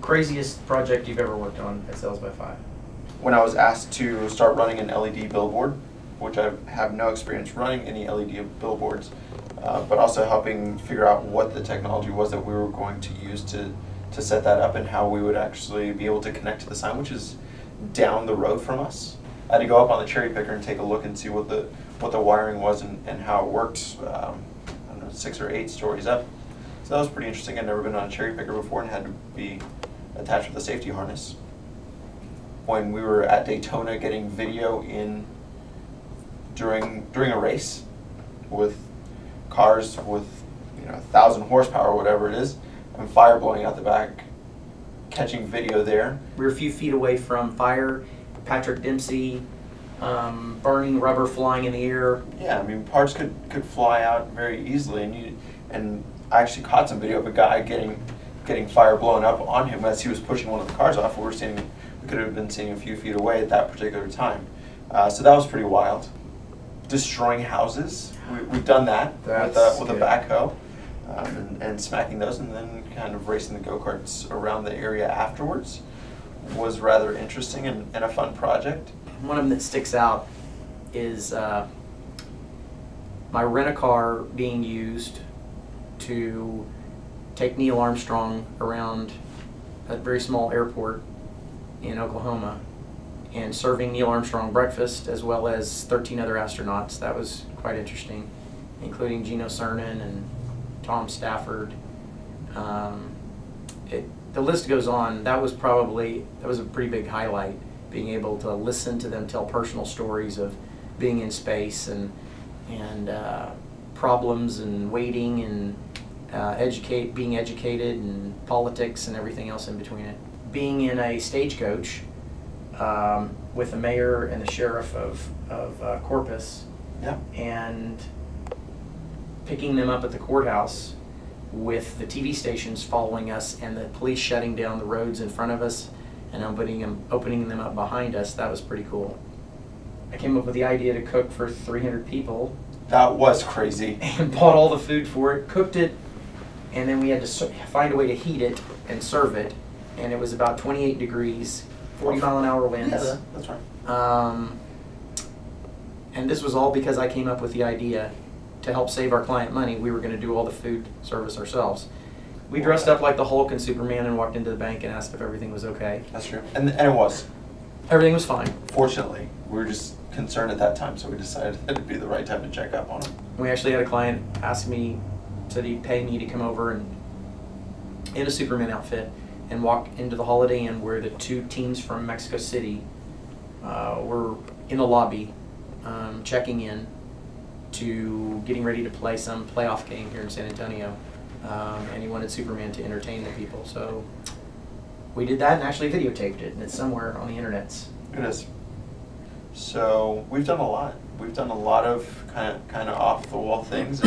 craziest project you've ever worked on at Sales by 5? When I was asked to start running an LED billboard, which I have no experience running any LED billboards, but also helping figure out what the technology was that we were going to use to set that up and how we would actually be able to connect to the sign, which is down the road from us. I had to go up on the cherry picker and take a look and see what the wiring was and how it worked. I don't know, 6 or 8 stories up. So that was pretty interesting. I'd never been on a cherry picker before and had to be attached with a safety harness. When we were at Daytona getting video in during a race with cars with 1,000 horsepower or whatever it is, and fire blowing out the back, catching video there. We were a few feet away from fire, Patrick Dempsey, burning rubber flying in the air. Yeah, I mean, parts could fly out very easily, and I actually caught some video of a guy getting fire blown up on him as he was pushing one of the cars off. We could have been seeing a few feet away at that particular time. So that was pretty wild. Destroying houses, we've done that with a backhoe. And smacking those, and then kind of racing the go-karts around the area afterwards was rather interesting and a fun project. One of them that sticks out is my rent-a-car being used to take Neil Armstrong around a very small airport in Oklahoma and serving Neil Armstrong breakfast as well as 13 other astronauts. That was quite interesting, including Geno Cernan and Tom Stafford. The list goes on. That was a pretty big highlight, being able to listen to them tell personal stories of being in space and problems and waiting and being educated and politics and everything else in between it. Being in a stagecoach with the mayor and the sheriff of Corpus, yeah, and picking them up at the courthouse with the TV stations following us and the police shutting down the roads in front of us and opening them up behind us. That was pretty cool. I came up with the idea to cook for 300 people. That was crazy. And bought all the food for it, cooked it, and then we had to find a way to heat it and serve it. And it was about 28 degrees, 40-mile-an-hour winds. Yeah, that's right. And this was all because I came up with the idea to help save our client money. We were going to do all the food service ourselves. We dressed up like the Hulk and Superman and walked into the bank and asked if everything was okay. That's true. And it was. Everything was fine. Fortunately, we were just concerned at that time, so we decided that it'd be the right time to check up on him. We actually had a client ask me, said he'd pay me to come over and in a Superman outfit and walk into the Holiday Inn where the 2 teams from Mexico City were in the lobby checking in to getting ready to play some playoff game here in San Antonio, and he wanted Superman to entertain the people. So we did that and actually videotaped it, and it's somewhere on the internets. It is. So we've done a lot. We've done a lot of kind of off the wall things.